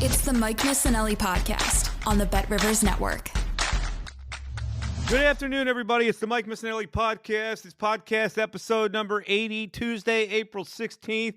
It's the Mike Missanelli podcast on the BetRivers Network. Good afternoon, everybody. It's the Mike Missanelli podcast. It's podcast episode number 80, Tuesday, April 16th.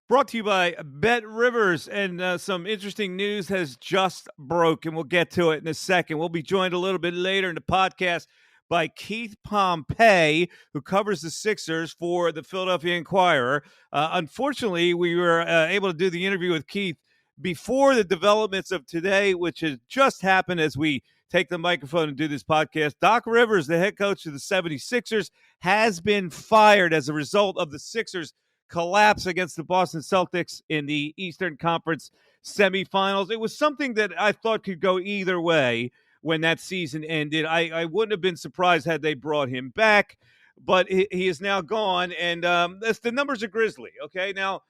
Brought to you by BetRivers, and some interesting news has just broken. We'll get to it in a second. We'll be joined a little bit later in the podcast by Keith Pompey, who covers the Sixers for the Philadelphia Inquirer. Unfortunately, we were able to do the interview with Keith before the developments of today, which has just happened as we take the microphone and do this podcast. Doc Rivers, the head coach of the 76ers, has been fired as a result of the Sixers' collapse against the Boston Celtics in the Eastern Conference semifinals. It was something that I thought could go either way when that season ended. I wouldn't have been surprised had they brought him back, but he is now gone, and the numbers are grisly. Okay, now,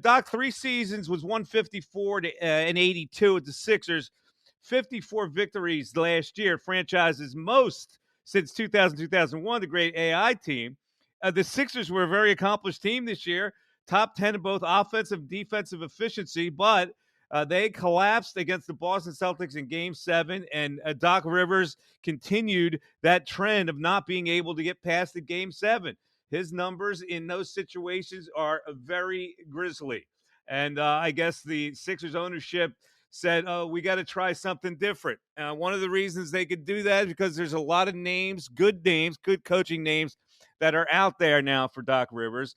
Doc, 3 seasons was 154 and 82 at the Sixers, 54 victories last year, franchise's most since 2000-2001, the great AI team. The Sixers were a very accomplished team this year, top 10 in both offensive and defensive efficiency, but they collapsed against the Boston Celtics in Game 7, and Doc Rivers continued that trend of not being able to get past the Game 7. His numbers in those situations are very grisly. And I guess the Sixers ownership said, oh, we got to try something different. One of the reasons they could do that is because there's a lot of names, good coaching names that are out there now for Doc Rivers.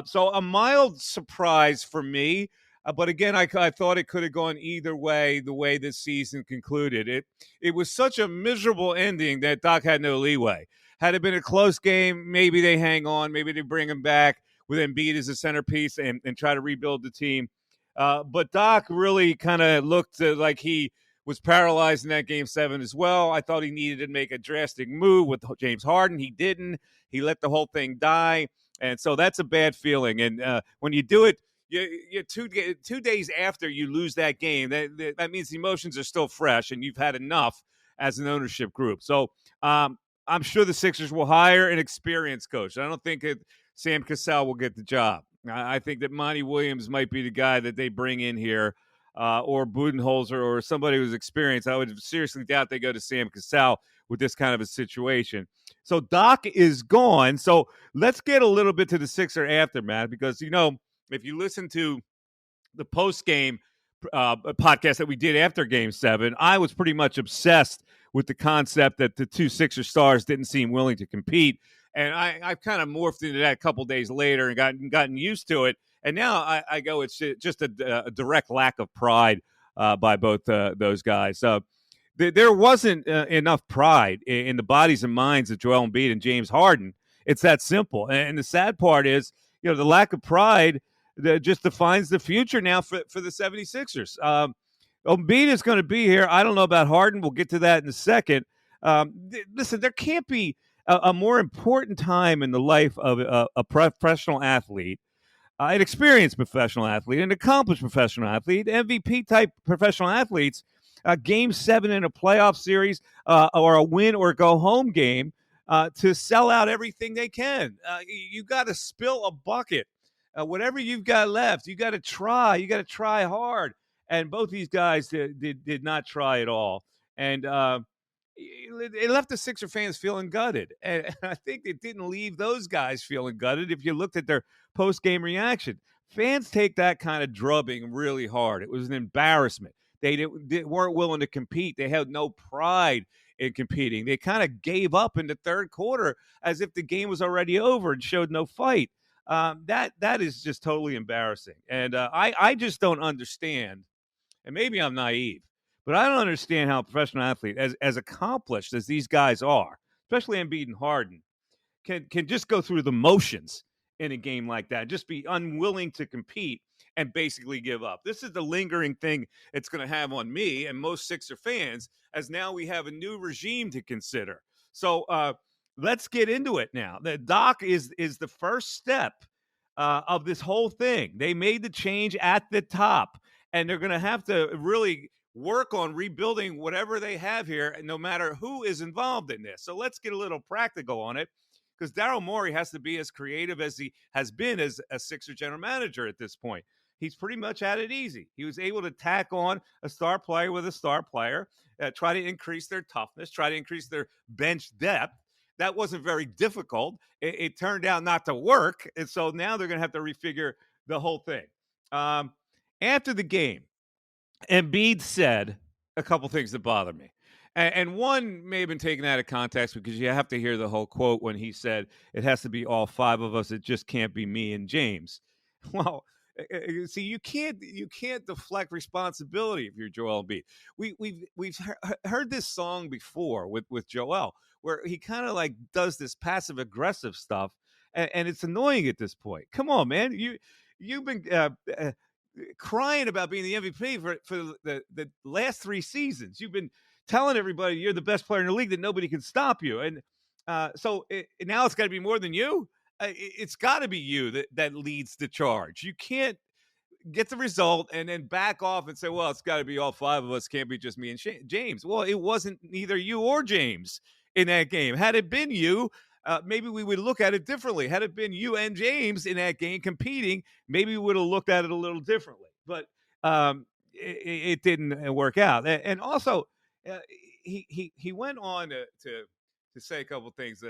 So a mild surprise for me. But again, I thought it could have gone either way, the way this season concluded. It was such a miserable ending that Doc had no leeway. Had it been a close game, maybe they hang on. Maybe they bring him back with Embiid as a centerpiece and try to rebuild the team. But Doc really kind of looked like he was paralyzed in that Game 7 as well. I thought he needed to make a drastic move with James Harden. He didn't. He let the whole thing die. And so that's a bad feeling. And when you do it, you're 2 days after you lose that game, that means the emotions are still fresh and you've had enough as an ownership group. So I'm sure the Sixers will hire an experienced coach. I don't think Sam Cassell will get the job. I think that Monty Williams might be the guy that they bring in here, or Budenholzer or somebody who's experienced. I would seriously doubt they go to Sam Cassell with this kind of a situation. So Doc is gone. So let's get a little bit to the Sixer aftermath because, if you listen to the post-game podcast that we did after Game 7, I was pretty much obsessed with the concept that the 2 Sixer stars didn't seem willing to compete. And I've kind of morphed into that a couple days later and gotten used to it. And now I go, it's just a direct lack of pride by both those guys. There wasn't enough pride in the bodies and minds of Joel Embiid and James Harden. It's that simple. And the sad part is, the lack of pride that just defines the future now for the 76ers. Embiid is going to be here. I don't know about Harden. We'll get to that in a second. Listen, there can't be a more important time in the life of a professional athlete, an experienced professional athlete, an accomplished professional athlete, MVP-type professional athletes, Game 7 in a playoff series or a win or go-home game to sell out everything they can. You got to spill a bucket. Whatever you've got left, you got to try. You got to try hard. And both these guys did not try at all. And it left the Sixer fans feeling gutted. And I think it didn't leave those guys feeling gutted if you looked at their post-game reaction. Fans take that kind of drubbing really hard. It was an embarrassment. They weren't willing to compete. They had no pride in competing. They kind of gave up in the third quarter as if the game was already over and showed no fight. That is just totally embarrassing. And I just don't understand, and maybe I'm naive, but I don't understand how a professional athlete, as accomplished as these guys are, especially Embiid and Harden, can just go through the motions in a game like that, just be unwilling to compete and basically give up. This is the lingering thing it's going to have on me and most Sixer fans, as now we have a new regime to consider. So let's get into it now. The Doc is the first step of this whole thing. They made the change at the top, and they're going to have to really work on rebuilding whatever they have here, no matter who is involved in this. So let's get a little practical on it, because Daryl Morey has to be as creative as he has been as a Sixer general manager at this point. he's pretty much had it easy. He was able to tack on a star player with a star player, try to increase their toughness, try to increase their bench depth. That wasn't very difficult. It turned out not to work. And so now they're going to have to refigure the whole thing. After the game, Embiid said a couple things that bother me. And one may have been taken out of context because you have to hear the whole quote when he said, it has to be all five of us. It just can't be me and James. Well, see, you can't deflect responsibility if you're Joel Embiid. We've heard this song before with Joel, where he kind of like does this passive aggressive stuff, and it's annoying at this point. Come on, man, you've been crying about being the MVP for the last 3 seasons. You've been telling everybody you're the best player in the league, that nobody can stop you, and so now it's got to be more than you. It's got to be you that leads the charge. You can't get the result and then back off and say, well, it's got to be all five of us. Can't be just me and James. Well, it wasn't neither you or James in that game. Had it been you, maybe we would look at it differently. Had it been you and James in that game competing, maybe we would have looked at it a little differently. But it didn't work out. And also, he went on to say a couple of things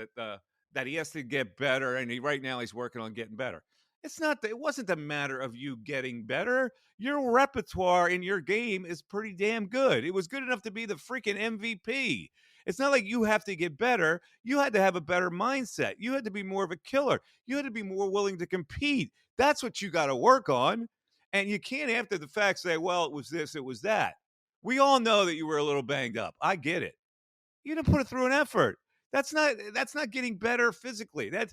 that he has to get better, and right now he's working on getting better. It wasn't a matter of you getting better. Your repertoire in your game is pretty damn good. It was good enough to be the freaking MVP. It's not like you have to get better. You had to have a better mindset. You had to be more of a killer. You had to be more willing to compete. That's what you got to work on. And you can't, after the fact, say, well, it was this, it was that. We all know that you were a little banged up. I get it. You didn't put it through an effort. That's not getting better physically. That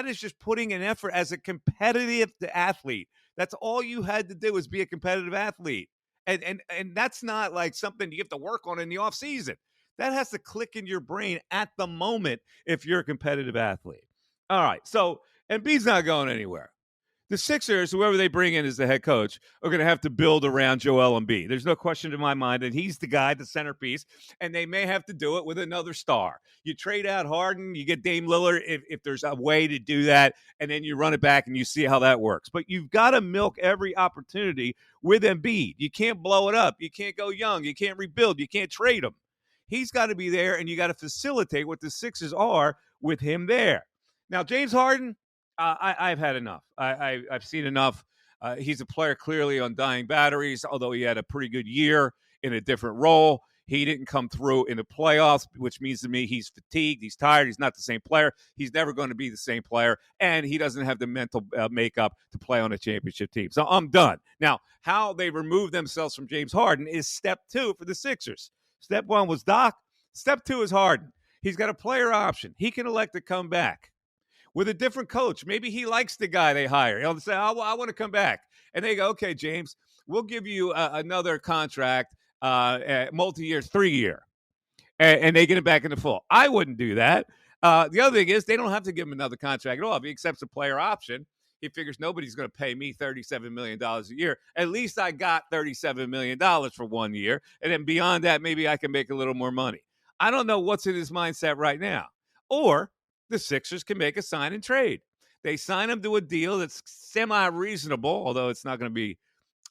is just putting an effort as a competitive athlete. That's all you had to do was be a competitive athlete. And that's not like something you have to work on in the off season. That has to click in your brain at the moment if you're a competitive athlete. All right. So Embiid's not going anywhere. The Sixers, whoever they bring in as the head coach, are going to have to build around Joel Embiid. There's no question in my mind that he's the guy, the centerpiece, and they may have to do it with another star. You trade out Harden, you get Dame Lillard if there's a way to do that, and then you run it back and you see how that works. But you've got to milk every opportunity with Embiid. You can't blow it up. You can't go young. You can't rebuild. You can't trade him. He's got to be there, and you got to facilitate what the Sixers are with him there. Now, James Harden, I've had enough. I've seen enough. He's a player clearly on dying batteries, although he had a pretty good year in a different role. He didn't come through in the playoffs, which means to me he's fatigued. He's tired. He's not the same player. He's never going to be the same player, and he doesn't have the mental makeup to play on a championship team. So I'm done. Now, how they remove themselves from James Harden is step 2 for the Sixers. Step 1 was Doc. Step 2 is Harden. He's got a player option. He can elect to come back with a different coach. Maybe he likes the guy they hire. He'll say, I want to come back. And they go, okay, James, we'll give you another contract, multi-year, 3-year. And they get him back in the full. I wouldn't do that. The other thing is they don't have to give him another contract at all. If he accepts a player option, he figures nobody's going to pay me $37 million a year. At least I got $37 million for 1 year. And then beyond that, maybe I can make a little more money. I don't know what's in his mindset right now. Or the Sixers can make a sign and trade. They sign him to a deal that's semi-reasonable, although it's not going to be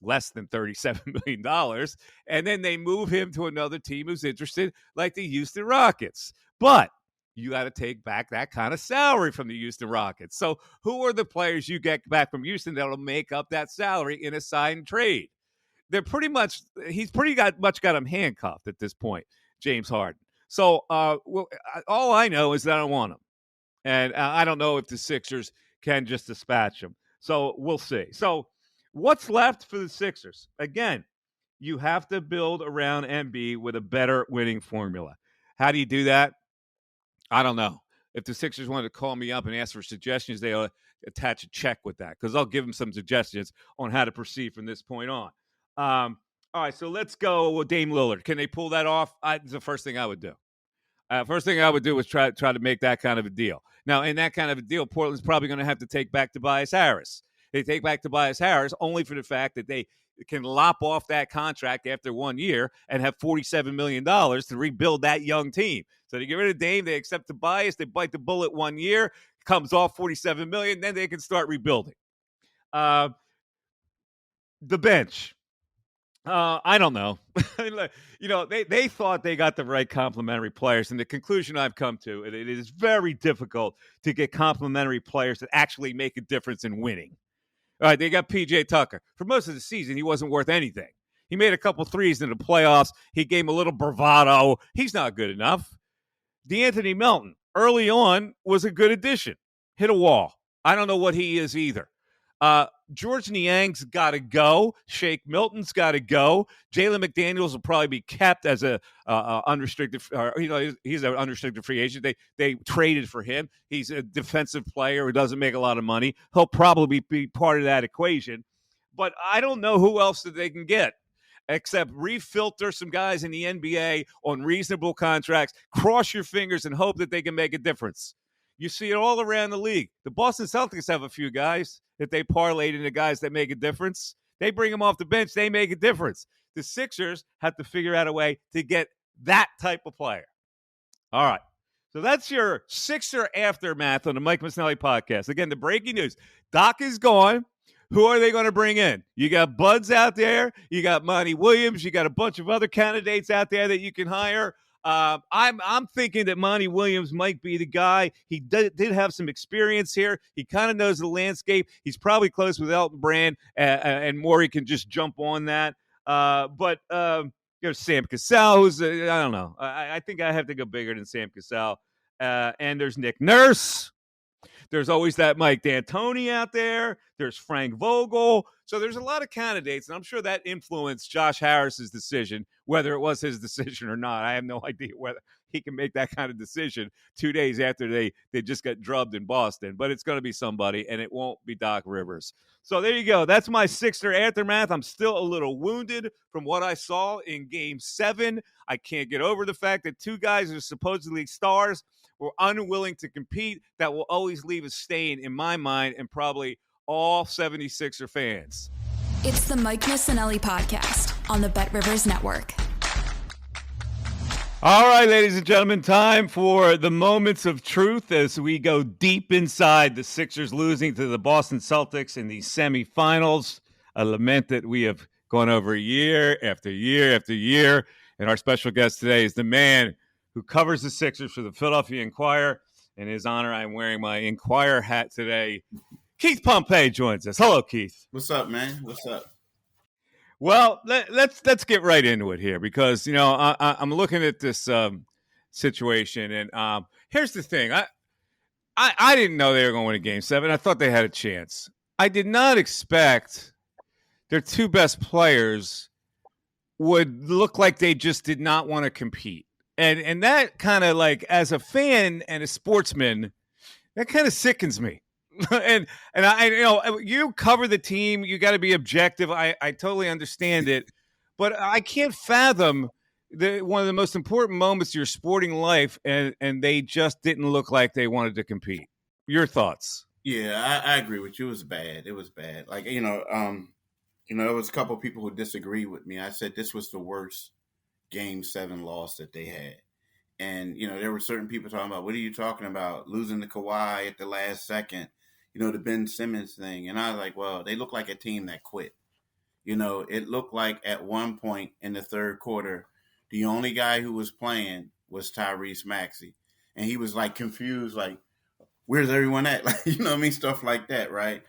less than $37 million. And then they move him to another team who's interested, like the Houston Rockets. But you got to take back that kind of salary from the Houston Rockets. So who are the players you get back from Houston that'll make up that salary in a sign and trade? He's pretty much got him handcuffed at this point, James Harden. So all I know is that I don't want him. And I don't know if the Sixers can just dispatch him. So we'll see. So what's left for the Sixers? Again, you have to build around Embiid with a better winning formula. How do you do that? I don't know. If the Sixers wanted to call me up and ask for suggestions, they'll attach a check with that because I'll give them some suggestions on how to proceed from this point on. All right, so let's go with Dame Lillard. Can they pull that off? It's the first thing I would do. First thing I would do is try to make that kind of a deal. Now, in that kind of a deal, Portland's probably going to have to take back Tobias Harris. They take back Tobias Harris only for the fact that they can lop off that contract after 1 year and have $47 million to rebuild that young team. So they get rid of Dame, they accept Tobias, they bite the bullet 1 year, comes off $47 million, then they can start rebuilding. The bench. I don't know. They thought they got the right complementary players, and the conclusion I've come to, it is very difficult to get complementary players that actually make a difference in winning. All right, they got P.J. Tucker. For most of the season, he wasn't worth anything. He made a couple threes in the playoffs. He gave him a little bravado. He's not good enough. DeAnthony Melton, early on, was a good addition. Hit a wall. I don't know what he is either. George Niang's got to go. Shake Milton's got to go. Jalen McDaniels will probably be kept as a unrestricted. He's an unrestricted free agent. They traded for him. He's a defensive player who doesn't make a lot of money. He'll probably be part of that equation. But I don't know who else that they can get, except refilter some guys in the NBA on reasonable contracts, cross your fingers and hope that they can make a difference. You see it all around the league. The Boston Celtics have a few guys that they parlayed into guys that make a difference. They bring them off the bench. They make a difference. The Sixers have to figure out a way to get that type of player. All right. So that's your Sixer aftermath on the Mike Missanelli podcast. Again, the breaking news. Doc is gone. Who are they going to bring in? You got Buds out there. You got Monty Williams. You got a bunch of other candidates out there that you can hire. I'm thinking that Monty Williams might be the guy. He did have some experience here. He kind of knows the landscape. He's probably close with Elton Brand, and Morey can just jump on that. But Sam Cassell, who's I don't know. I think I have to go bigger than Sam Cassell. And there's Nick Nurse. There's always that Mike D'Antoni out there. There's Frank Vogel. So there's a lot of candidates, and I'm sure that influenced Josh Harris's decision, whether it was his decision or not. I have no idea whether he can make that kind of decision 2 days after they just got drubbed in Boston. But it's going to be somebody, and it won't be Doc Rivers. So there you go. That's my Sixer aftermath. I'm still a little wounded from what I saw in Game 7. I can't get over the fact that two guys who are supposedly stars were unwilling to compete. That will always leave a stain in my mind and probably all 76er fans. It's the Mike Missanelli podcast on the BetRivers Network. All right, ladies and gentlemen, time for the moments of truth as we go deep inside the Sixers losing to the Boston Celtics in the semifinals. A lament that we have gone over year after year after year. And our special guest today is the man who covers the Sixers for the Philadelphia Inquirer. In his honor, I'm wearing my Inquirer hat today. Keith Pompey joins us. Hello, Keith. What's up, man? What's up? Well, let's get right into it here because I'm looking at this situation, and here's the thing: I didn't know they were going to win a Game 7. I thought they had a chance. I did not expect their two best players would look like they just did not want to compete. And that kind of, like, as a fan and a sportsman, that kind of sickens me. and you cover the team. You got to be objective. I totally understand it. But I can't fathom one of the most important moments of your sporting life, and they just didn't look like they wanted to compete. Your thoughts? Yeah, I agree with you. It was bad. It was bad. Like, there was a couple of people who disagreed with me. I said this was the worst Game 7 loss that they had. And, there were certain people talking about, what are you talking about? Losing to Kawhi at the last second, the Ben Simmons thing. And I was like, well, they look like a team that quit. It looked like at one point in the third quarter, the only guy who was playing was Tyrese Maxey. And he was like confused, like, where's everyone at? Like, stuff like that, right?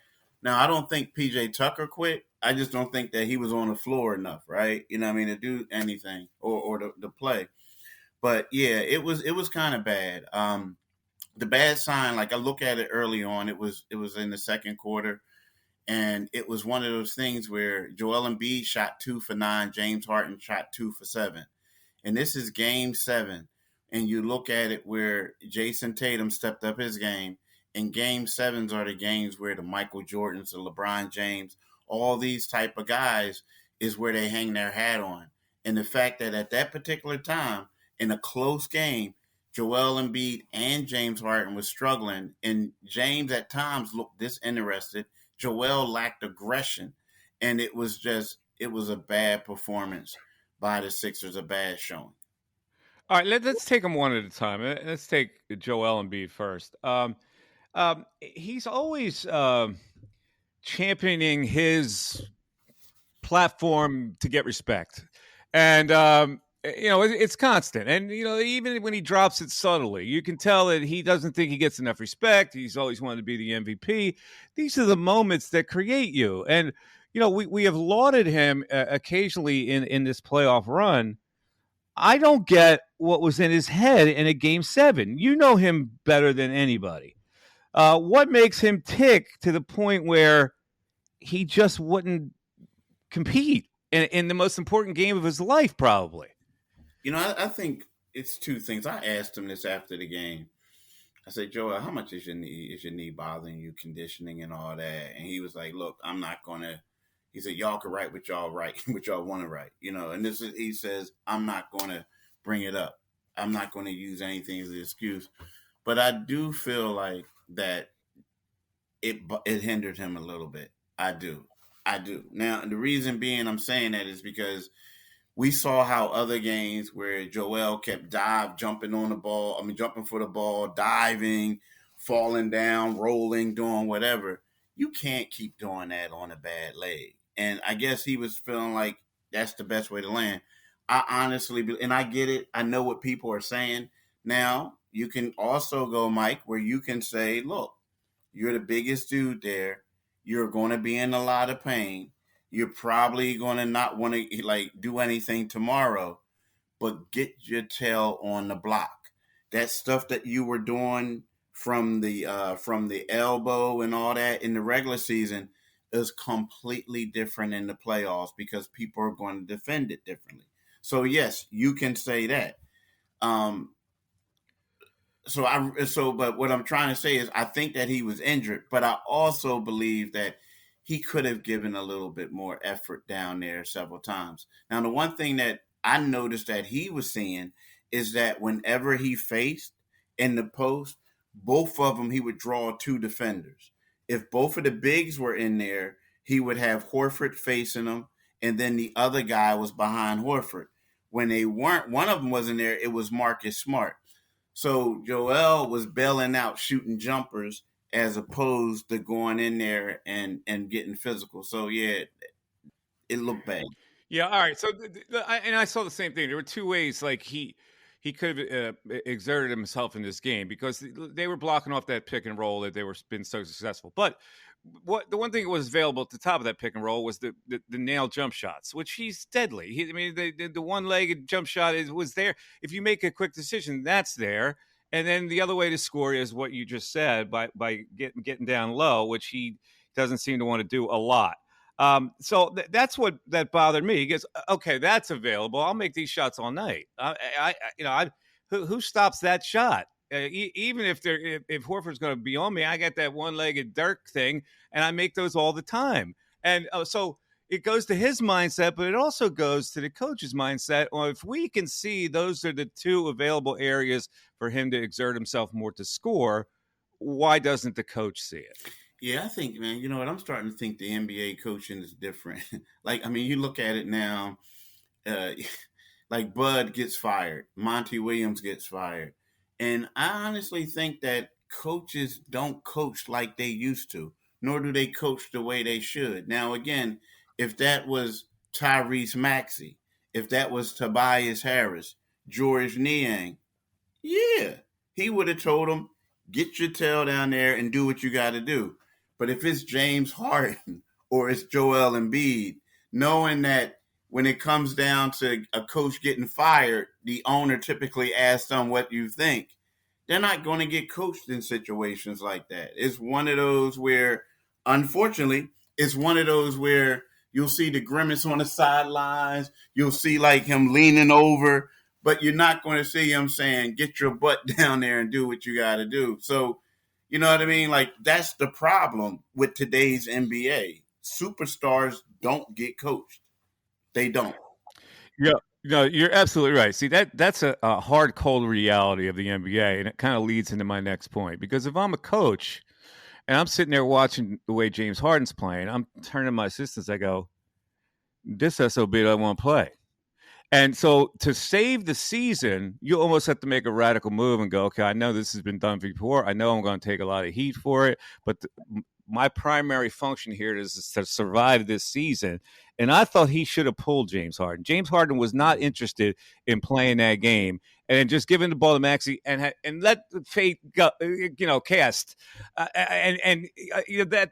Now, I don't think PJ Tucker quit. I just don't think that he was on the floor enough, right? To do anything or to play. But yeah, it was kind of bad. The bad sign, like I look at it early on, it was in the second quarter, and it was one of those things where Joel Embiid shot 2 for 9, James Harden shot 2 for 7, and this is Game 7, and you look at it where Jason Tatum stepped up his game, and Game 7s are the games where the Michael Jordans, the LeBron James, all these type of guys is where they hang their hat on, and the fact that at that particular time in a close game, Joel Embiid and James Harden was struggling, and James at times looked disinterested. Joel lacked aggression, and it was a bad performance by the Sixers, a bad showing. All right, let's take them one at a time. Let's take Joel Embiid first. He's always championing his platform to get respect. And, it's constant. And, even when he drops it subtly, you can tell that he doesn't think he gets enough respect. He's always wanted to be the MVP. These are the moments that create you. And, we have lauded him occasionally in this playoff run. I don't get what was in his head in a Game 7. You know him better than anybody. What makes him tick to the point where he just wouldn't compete in the most important game of his life, probably? I think it's two things. I asked him this after the game. I said, Joel, how much is your knee? Is your knee bothering you, conditioning and all that? And he was like, look, I'm not going to. He said, y'all can write what y'all write, what y'all want to write. And he says, I'm not going to bring it up. I'm not going to use anything as an excuse. But I do feel like that it hindered him a little bit. I do. Now, the reason being I'm saying that is because we saw how other games where Joel kept jumping for the ball, diving, falling down, rolling, doing whatever. You can't keep doing that on a bad leg. And I guess he was feeling like that's the best way to land. I honestly, and I get it. I know what people are saying. Now, you can also go, Mike, where you can say, look, you're the biggest dude there. You're going to be in a lot of pain. You're probably going to not want to do anything tomorrow, but get your tail on the block. That stuff that you were doing from the elbow and all that in the regular season is completely different in the playoffs because people are going to defend it differently. So yes, you can say that. But what I'm trying to say is I think that he was injured, but I also believe that he could have given a little bit more effort down there several times. Now, the one thing that I noticed that he was seeing is that whenever he faced in the post, both of them, he would draw two defenders. If both of the bigs were in there, he would have Horford facing them, and then the other guy was behind Horford. When they weren't, one of them wasn't there, it was Marcus Smart. So Joel was bailing out, shooting jumpers, as opposed to going in there and getting physical. So, yeah, it looked bad. Yeah, all right. So, I saw the same thing. There were two ways, like, he could have exerted himself in this game because they were blocking off that pick and roll that they were been so successful. But the one thing that was available at the top of that pick and roll was the nail jump shots, which he's deadly. The one-legged jump shot was there. If you make a quick decision, that's there. And then the other way to score is what you just said by getting down low, which he doesn't seem to want to do a lot. So that's what that bothered me. He goes, okay, that's available. I'll make these shots all night. Who stops that shot? Even if Horford's going to be on me, I got that one-legged Dirk thing, and I make those all the time. And so it goes to his mindset, but it also goes to the coach's mindset. Well, if we can see those are the two available areas for him to exert himself more to score, why doesn't the coach see it? Yeah, I think, man, you know what? I'm starting to think the NBA coaching is different. You look at it now, like Bud gets fired, Monty Williams gets fired. And I honestly think that coaches don't coach like they used to, nor do they coach the way they should. Now, again, if that was Tyrese Maxey, if that was Tobias Harris, George Niang, yeah, he would have told him, get your tail down there and do what you got to do. But if it's James Harden or it's Joel Embiid, knowing that when it comes down to a coach getting fired, the owner typically asks them what you think. They're not going to get coached in situations like that. It's one of those where, unfortunately, you'll see the grimace on the sidelines. You'll see like him leaning over, but you're not going to see him saying, get your butt down there and do what you got to do. So, you know what I mean? Like, that's the problem with today's NBA. Superstars don't get coached. They don't. Yeah, no, you're absolutely right. See, that's a hard, cold reality of the NBA, and it kind of leads into my next point. Because if I'm a coach and I'm sitting there watching the way James Harden's playing, I'm turning to my assistants. I go, this SOB doesn't want to play. And so to save the season, you almost have to make a radical move and go, okay, I know this has been done before. I know I'm going to take a lot of heat for it, but my primary function here is to survive this season. And I thought he should have pulled James Harden. James Harden was not interested in playing that game and just giving the ball to Maxey and let fate go, cast. That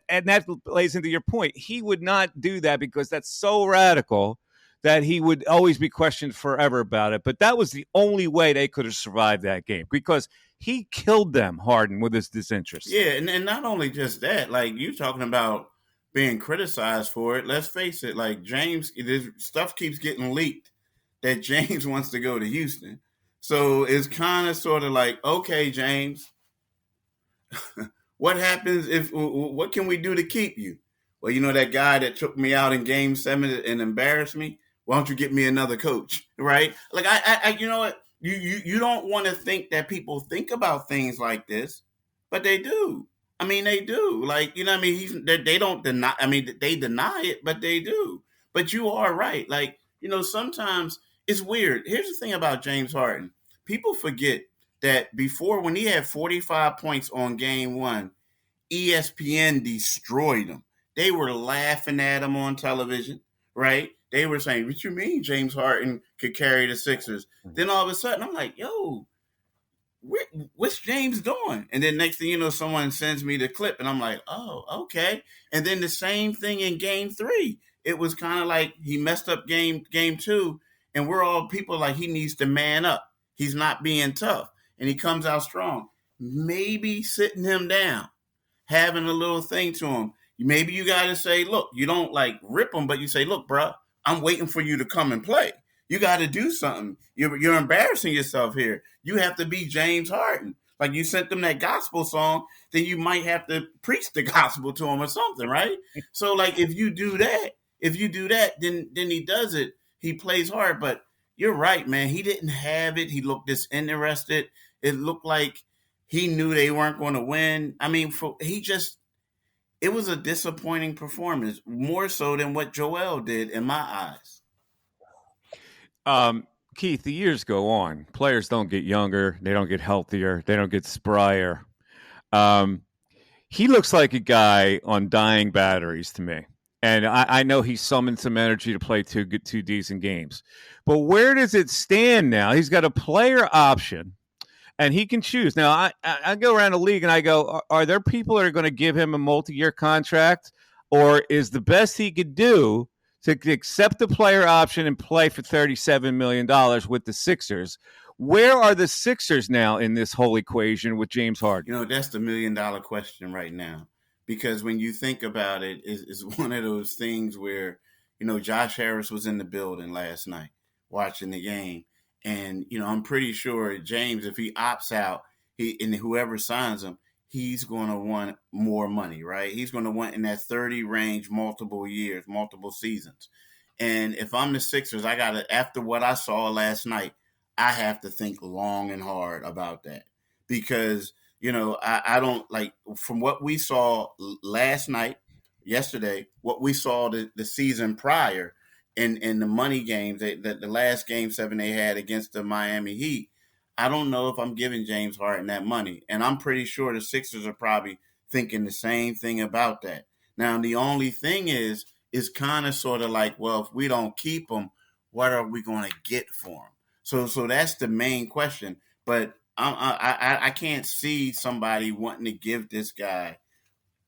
plays into your point. He would not do that because that's so radical that he would always be questioned forever about it. But that was the only way they could have survived that game because he killed them, Harden, with his disinterest. Yeah, and not only just that, like you talking about being criticized for it. Let's face it, like James, stuff keeps getting leaked that James wants to go to Houston. So it's kind of sort of like, okay, James, what happens what can we do to keep you? Well, that guy that took me out in Game 7 and embarrassed me, why don't you get me another coach, right? Like, I you know what? You don't want to think that people think about things like this, but they do. I mean, they do. Like, I mean, they don't deny. I mean, they deny it, but they do. But you are right. Like, sometimes it's weird. Here's the thing about James Harden. People forget that before, when he had 45 points on Game 1, ESPN destroyed him. They were laughing at him on television, right? They were saying, what you mean James Harden could carry the Sixers? Then all of a sudden, I'm like, yo, what's James doing? And then next thing you know, someone sends me the clip, and I'm like, oh, okay. And then the same thing in Game 3. It was kind of like he messed up game 2, and we're all people like he needs to man up. He's not being tough, and he comes out strong. Maybe sitting him down, having a little thing to him. Maybe you got to say, look, you don't like rip him, but you say, look, bro, I'm waiting for you to come and play. You got to do something. You're embarrassing yourself here. You have to be James Harden. Like you sent them that gospel song, then you might have to preach the gospel to him or something, right? So like if you do that, then he does it. He plays hard. But you're right, man. He didn't have it. He looked disinterested. It looked like he knew they weren't going to win. I mean, it was a disappointing performance, more so than what Joel did in my eyes. Keith, the years go on. Players don't get younger. They don't get healthier. They don't get sprier. He looks like a guy on dying batteries to me. And I know he summoned some energy to play two decent games. But where does it stand now? He's got a player option. And he can choose. Now, I go around the league and I go, are there people that are going to give him a multi-year contract? Or is the best he could do to accept the player option and play for $37 million with the Sixers? Where are the Sixers now in this whole equation with James Harden? That's the $1 million question right now. Because when you think about it, it's one of those things where, Josh Harris was in the building last night watching the game. And, I'm pretty sure James, if he opts out, and whoever signs him, he's going to want more money, right? He's going to want in that 30 range, multiple years, multiple seasons. And if I'm the Sixers, after what I saw last night, I have to think long and hard about that. Because, I don't like, from what we saw last night, yesterday, what we saw the season prior, in the money games, the last Game 7 they had against the Miami Heat, I don't know if I'm giving James Harden that money. And I'm pretty sure the Sixers are probably thinking the same thing about that. Now, the only thing is kind of sort of like, well, if we don't keep him, what are we going to get for him? So that's the main question. But I can't see somebody wanting to give this guy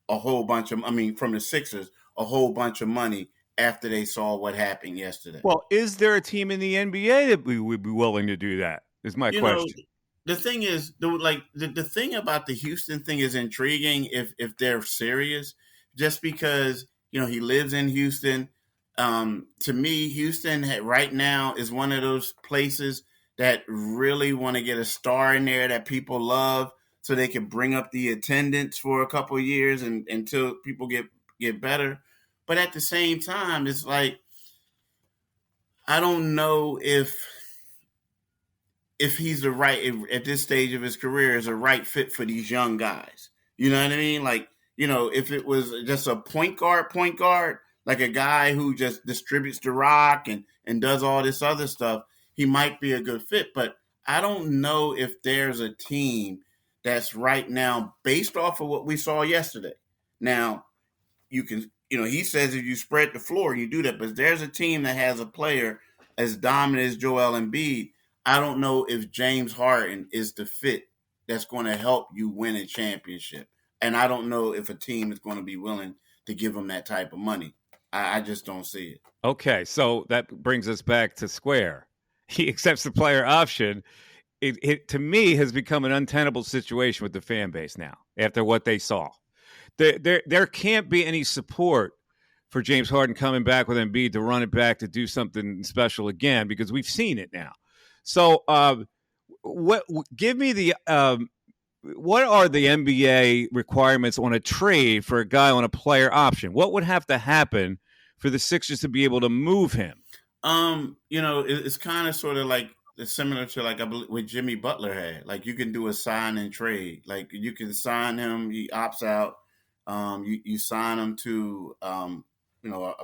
from the Sixers, a whole bunch of money after they saw what happened yesterday. Well, is there a team in the NBA that we would be willing to do that? Is my question. The thing is, the thing about the Houston thing is intriguing if they're serious, just because, he lives in Houston. To me, Houston right now is one of those places that really want to get a star in there that people love so they can bring up the attendance for a couple of years until people get better. But at the same time, it's like, I don't know if he's the right, at this stage of his career, is a right fit for these young guys. You know what I mean? Like, if it was just a point guard, like a guy who just distributes the rock and does all this other stuff, he might be a good fit. But I don't know if there's a team that's right now, based off of what we saw yesterday. Now, you can, he says if you spread the floor, you do that. But there's a team that has a player as dominant as Joel Embiid. I don't know if James Harden is the fit that's going to help you win a championship. And I don't know if a team is going to be willing to give him that type of money. I just don't see it. Okay, so that brings us back to square. He accepts the player option. It to me has become an untenable situation with the fan base now after what they saw. There can't be any support for James Harden coming back with Embiid to run it back to do something special again because we've seen it now. So, give me the what are the NBA requirements on a trade for a guy on a player option? What would have to happen for the Sixers to be able to move him? It's kind of sort of like it's similar to like I believe what Jimmy Butler had. Like you can do a sign and trade. Like you can sign him, he opts out. You sign him to a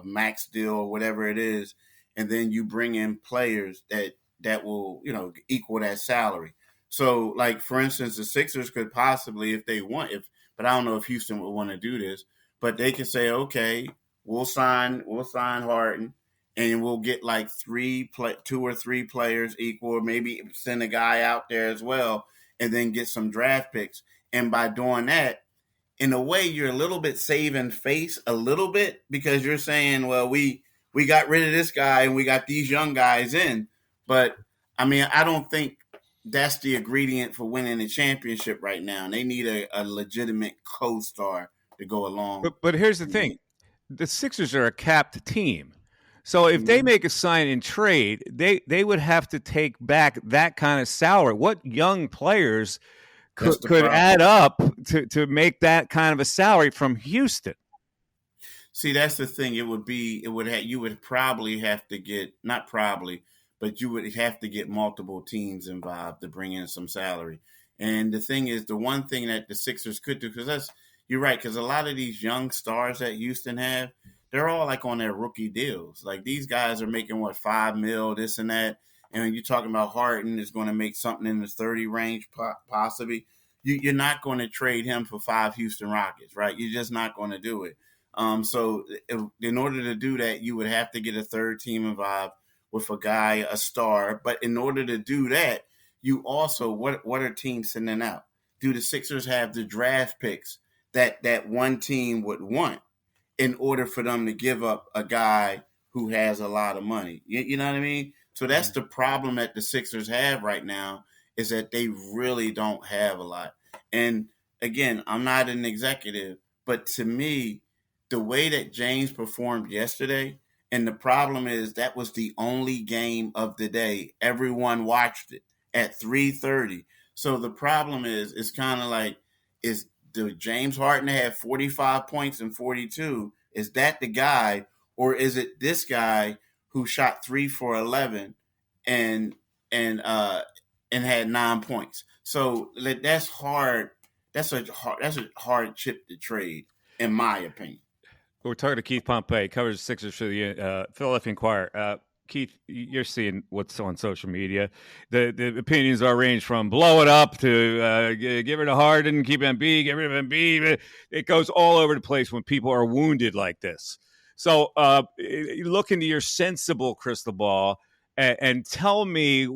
max deal or whatever it is, and then you bring in players that will equal that salary. So like for instance, the Sixers could possibly, if they want, but I don't know if Houston would want to do this, but they could say, okay, we'll sign Harden. And we'll get like 2 or 3 players equal, or maybe send a guy out there as well, and then get some draft picks. And by doing that, in a way, you're a little bit saving face a little bit because you're saying, well, we got rid of this guy and we got these young guys in. But I mean, I don't think that's the ingredient for winning a championship right now. And they need a legitimate co-star to go along. But here's the thing: the Sixers are a capped team. So if they make a sign and trade, they would have to take back that kind of salary. What young players could add up to make that kind of a salary from Houston? See, that's the thing. You would probably have to get, not probably, but you would have to get multiple teams involved to bring in some salary. And the thing is, the one thing that the Sixers could do, because you're right, because a lot of these young stars that Houston have, they're all like on their rookie deals. Like these guys are making $5 million, this and that. And when you're talking about Harden is going to make something in the 30 range, possibly. You're not going to trade him for 5 Houston Rockets, right? You're just not going to do it. So in order to do that, you would have to get a third team involved with a guy, a star. But in order to do that, you also, what are teams sending out? Do the Sixers have the draft picks that one team would want in order for them to give up a guy who has a lot of money? You know what I mean? So that's the problem that the Sixers have right now, is that they really don't have a lot. And again, I'm not an executive, but to me, the way that James performed yesterday, and the problem is that was the only game of the day. Everyone watched it at 3:30. So the problem is, it's kind of like, is the James Harden had 45 points and 42? Is that the guy, or is it this guy who shot 3 for 11 and had 9 points? So that's hard. That's a hard chip to trade, in my opinion. We're talking to Keith Pompey, covers the Sixers for the Philadelphia Inquirer. Keith, you're seeing what's on social media. The opinions are ranged from blow it up to give it to Harden, keep Embiid, get rid of Embiid. It goes all over the place when people are wounded like this. So look into your sensible crystal ball and tell me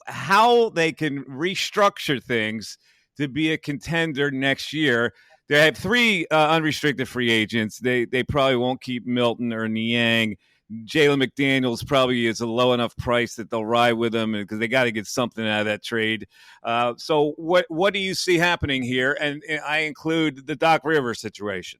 how they can restructure things to be a contender next year. They have 3 unrestricted free agents. They probably won't keep Milton or Niang. Jalen McDaniels probably is a low enough price that they'll ride with him because they got to get something out of that trade. So what do you see happening here? And I include the Doc Rivers situation.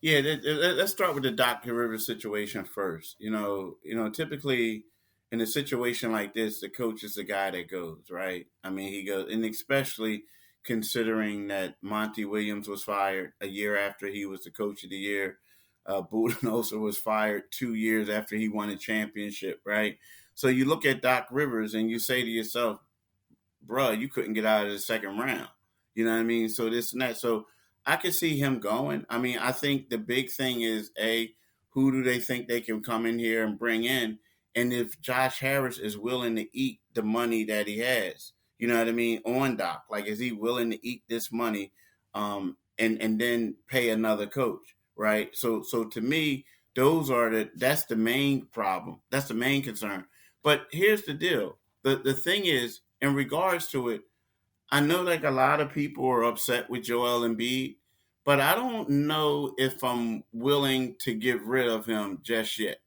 Yeah, let's start with the Doc Rivers situation first. Typically in a situation like this, the coach is the guy that goes, right? I mean, he goes, and especially considering that Monty Williams was fired a year after he was the coach of the year. Budenholzer was fired 2 years after he won a championship, right? So you look at Doc Rivers and you say to yourself, bruh, you couldn't get out of the second round. You know what I mean? So this and that. So I could see him going. I mean, I think the big thing is, who do they think they can come in here and bring in? And if Josh Harris is willing to eat the money that he has, you know what I mean, on Doc. Like, is he willing to eat this money and then pay another coach, right? So to me, that's the main problem. That's the main concern. But here's the deal. The thing is, in regards to it, I know like a lot of people are upset with Joel Embiid, but I don't know if I'm willing to get rid of him just yet.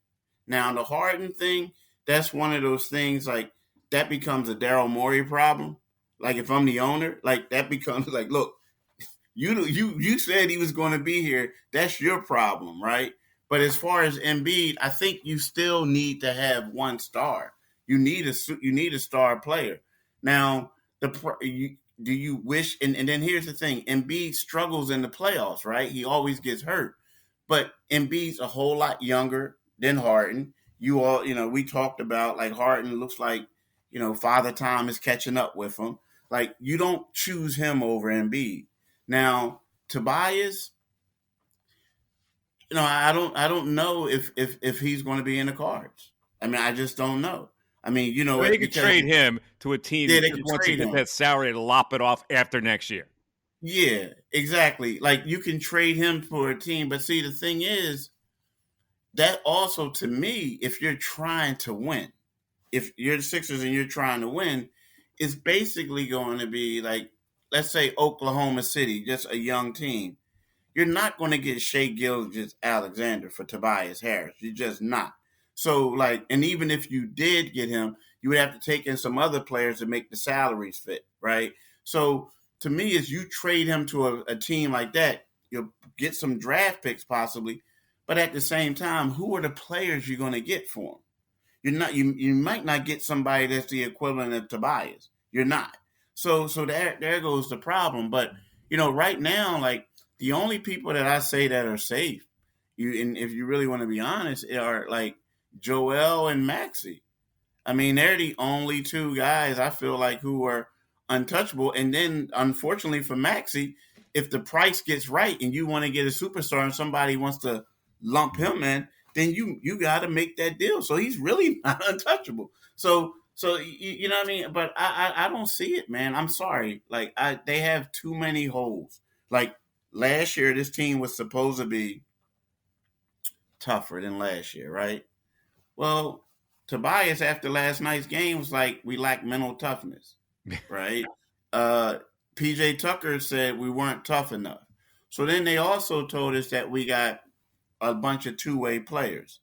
Now the Harden thing, that's one of those things like that becomes a Daryl Morey problem. Like if I'm the owner, like that becomes like, look, you said he was going to be here. That's your problem, right? But as far as Embiid, I think you still need to have one star. You need a star player. Now, do you wish? And then here's the thing: Embiid struggles in the playoffs, right? He always gets hurt. But Embiid's a whole lot younger than Harden. We talked about like Harden looks like Father Time is catching up with him. Like you don't choose him over Embiid. Now, Tobias, I don't know if he's going to be in the cards. I mean, I just don't know. I mean, They could trade him to a team that they just could wants to trade get him. that salary to lop it off after next year. Yeah, exactly. Like you can trade him for a team, but see, the thing is that also to me, if you're trying to win, if you're the Sixers and you're trying to win, it's basically going to be like, let's say Oklahoma City, just a young team. You're not going to get Shea Gilgeous-Alexander for Tobias Harris. You're just not. So, like, and even if you did get him, you would have to take in some other players to make the salaries fit, right? So, to me, as you trade him to a team like that, you'll get some draft picks possibly, but at the same time, who are the players you're going to get for him? You might not get somebody that's the equivalent of Tobias. You're not. So there goes the problem. But right now, like the only people that I say that are safe, and if you really want to be honest, are like Joel and Maxey. I mean, they're the only two guys I feel like who are untouchable. And then, unfortunately for Maxey, if the price gets right and you want to get a superstar and somebody wants to lump him in, then you got to make that deal. So he's really not untouchable. So you know what I mean? But I don't see it, man. I'm sorry. Like they have too many holes. Like last year, this team was supposed to be tougher than last year, right? Well, Tobias after last night's game was like, we lack mental toughness, right? PJ Tucker said we weren't tough enough. So then they also told us that we got a bunch of two-way players.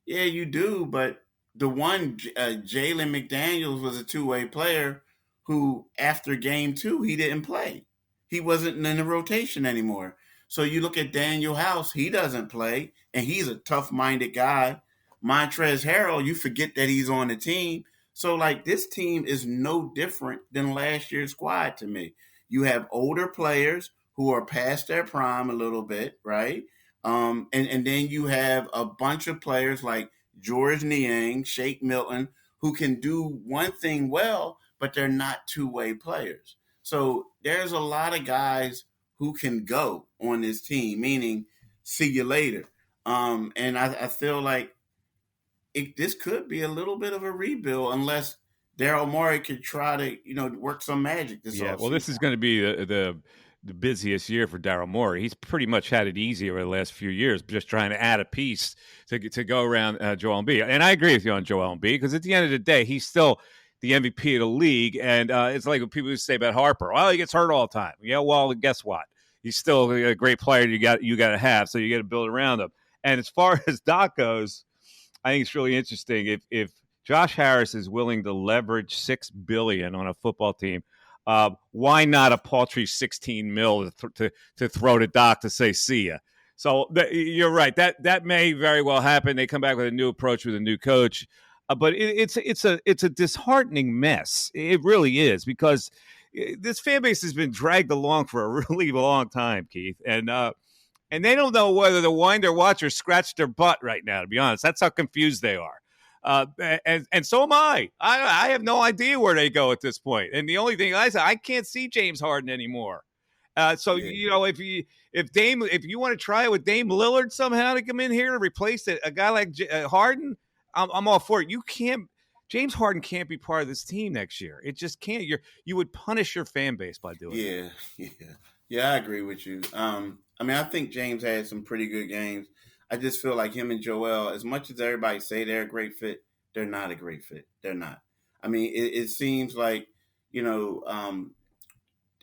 Yeah, you do, but the one, Jalen McDaniels, was a two-way player who, after game 2, he didn't play. He wasn't in the rotation anymore. So you look at Daniel House, he doesn't play, and he's a tough-minded guy. Montrezl Harrell, you forget that he's on the team. So, like, this team is no different than last year's squad to me. You have older players who are past their prime a little bit, right? And then you have a bunch of players like George Niang, Shake Milton, who can do one thing well, but they're not two-way players. So there's a lot of guys who can go on this team, meaning see you later. And I feel like this could be a little bit of a rebuild unless Daryl Morey could try to, work some magic this offseason. Well, this is going to be the busiest year for Daryl Morey. He's pretty much had it easy over the last few years, just trying to add a piece to go around Joel Embiid. And I agree with you on Joel Embiid because at the end of the day, he's still the MVP of the league. And it's like what people used to say about Harper. Well, he gets hurt all the time. Yeah, well, guess what? He's still a great player you got to have, so you got to build around him. And as far as Doc goes, I think it's really interesting. If Josh Harris is willing to leverage $6 billion on a football team, why not a paltry $16 million to throw to Doc to say see ya? So you're right. That may very well happen. They come back with a new approach with a new coach, but it's a disheartening mess. It really is because this fan base has been dragged along for a really long time, Keith, and they don't know whether to wind their watch or scratch their butt right now. To be honest, that's how confused they are. And so am I. I have no idea where they go at this point. And the only thing I can't see James Harden anymore. So if you want to try it with Dame Lillard somehow to come in here to replace a guy like Harden, I'm all for it. James Harden can't be part of this team next year. It just can't. You would punish your fan base by doing that. Yeah. Yeah, I agree with you. I mean, I think James had some pretty good games. I just feel like him and Joel, as much as everybody say they're a great fit, they're not a great fit. They're not. I mean, it seems like, you know,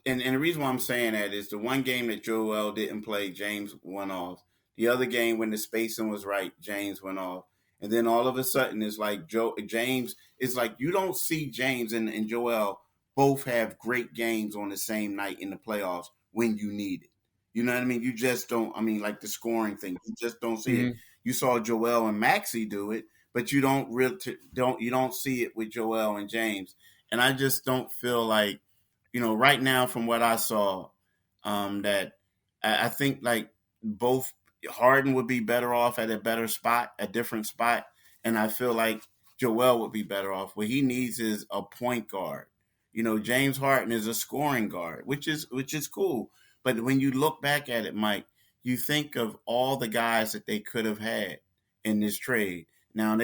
and the reason why I'm saying that is the one game that Joel didn't play, James went off. The other game, when the spacing was right, James went off. And then all of a sudden, it's like James. It's like you don't see James and Joel both have great games on the same night in the playoffs when you need it. You know what I mean? You just don't. I mean, like the scoring thing, you just don't see it. Mm-hmm. You saw Joel and Maxey do it, but you don't see it with Joel and James. And I just don't feel like, right now from what I saw, that I think like both Harden would be better off at a better spot, a different spot, and I feel like Joel would be better off. What he needs is a point guard. James Harden is a scoring guard, which is cool. But when you look back at it, Mike, you think of all the guys that they could have had in this trade. Now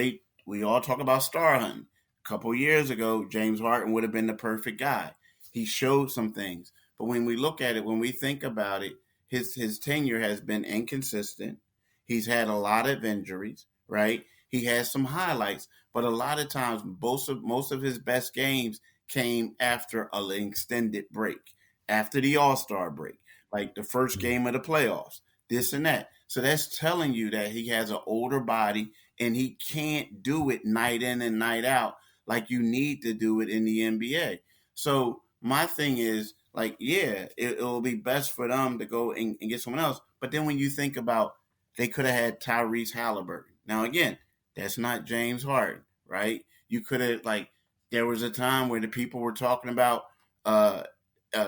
we all talk about star hunting. A couple years ago, James Harden would have been the perfect guy. He showed some things. But when we look at it, when we think about it, his tenure has been inconsistent. He's had a lot of injuries, right? He has some highlights, but a lot of times most of his best games came after an extended break, after the All-Star break, like the first game of the playoffs, this and that. So that's telling you that he has an older body and he can't do it night in and night out like you need to do it in the NBA. So my thing is, like, yeah, it'll be best for them to go and get someone else. But then when you think about, they could have had Tyrese Halliburton. Now, again, that's not James Harden, right? You could have, like, there was a time where the people were talking about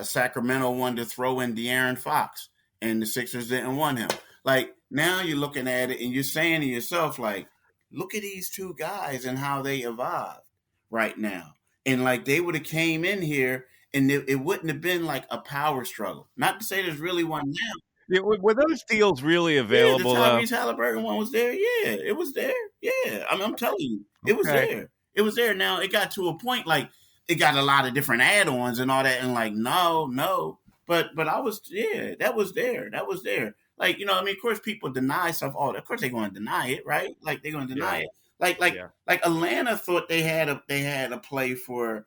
Sacramento wanted to throw in De'Aaron Fox, and the Sixers didn't want him. Like, now you're looking at it and you're saying to yourself, like, look at these two guys and how they evolved right now. And, like, they would have came in here and it wouldn't have been like a power struggle. Not to say there's really one now. Yeah, were those deals really Yeah, the available? Tyrese Halliburton one was there. Yeah, it was there. Yeah, I'm telling you, it was Okay. there. It was there. Now it got to a point like it got a lot of different add-ons and all that, and like no, but I was, yeah, that was there. That was there. Like, I mean, of course, people deny stuff. Oh, of course they're going to deny it, right? Like they're going to deny Yeah. it. Like Yeah. like Atlanta thought they had a play for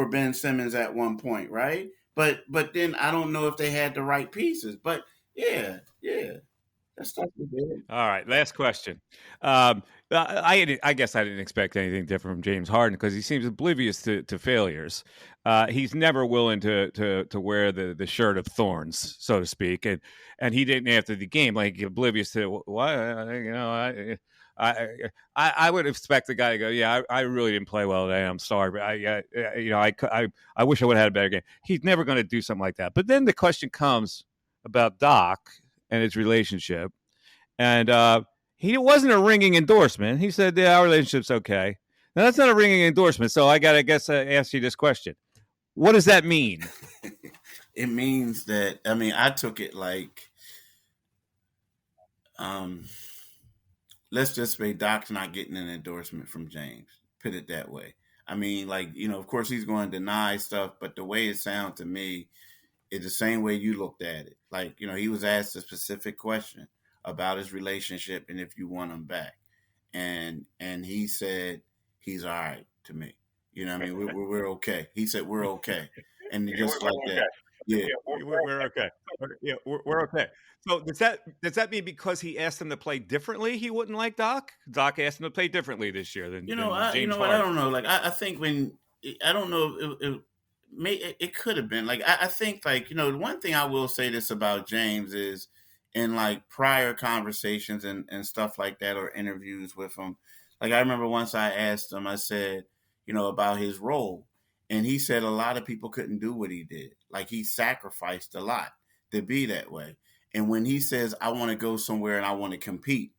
Ben Simmons at one point, right? But then I don't know if they had the right pieces. But yeah, that stuff was there. All right, last question. I guess I didn't expect anything different from James Harden because he seems oblivious to failures. He's never willing to wear the shirt of thorns, so to speak, and he didn't after the game, like oblivious to what I would expect the guy to go, yeah, I really didn't play well today. I'm sorry, but I wish I would have had a better game. He's never going to do something like that. But then the question comes about Doc and his relationship. And he wasn't a ringing endorsement. He said, yeah, our relationship's okay. Now, that's not a ringing endorsement. So I got to ask you this question. What does that mean? It means that, I mean, I took it like, let's just say Doc's not getting an endorsement from James. Put it that way. I mean, like, of course he's going to deny stuff, but the way it sounds to me is the same way you looked at it. Like, he was asked a specific question about his relationship and if you want him back. And he said he's all right to me. You know what I mean? We're okay. He said we're okay. And just like that. Yeah. We're okay. Yeah, we're okay. So does that mean because he asked him to play differently, he wouldn't like Doc? Doc asked him to play differently this year than James I don't know. Like I think I don't know it could have been like I think like the one thing I will say this about James is in like prior conversations and stuff like that or interviews with him. Like I remember once I asked him, I said, about his role. And he said a lot of people couldn't do what he did. Like he sacrificed a lot to be that way. And when he says, I want to go somewhere and I want to compete,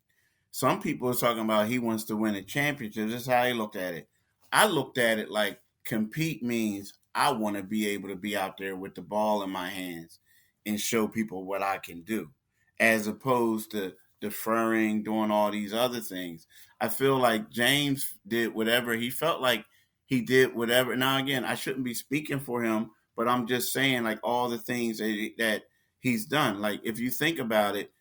some people are talking about he wants to win a championship. This is how he looked at it. I looked at it like compete means I want to be able to be out there with the ball in my hands and show people what I can do, as opposed to deferring, doing all these other things. I feel like James did whatever he felt like he did whatever. Now, again, I shouldn't be speaking for him, but I'm just saying, like, all the things that he's done. Like, if you think about it,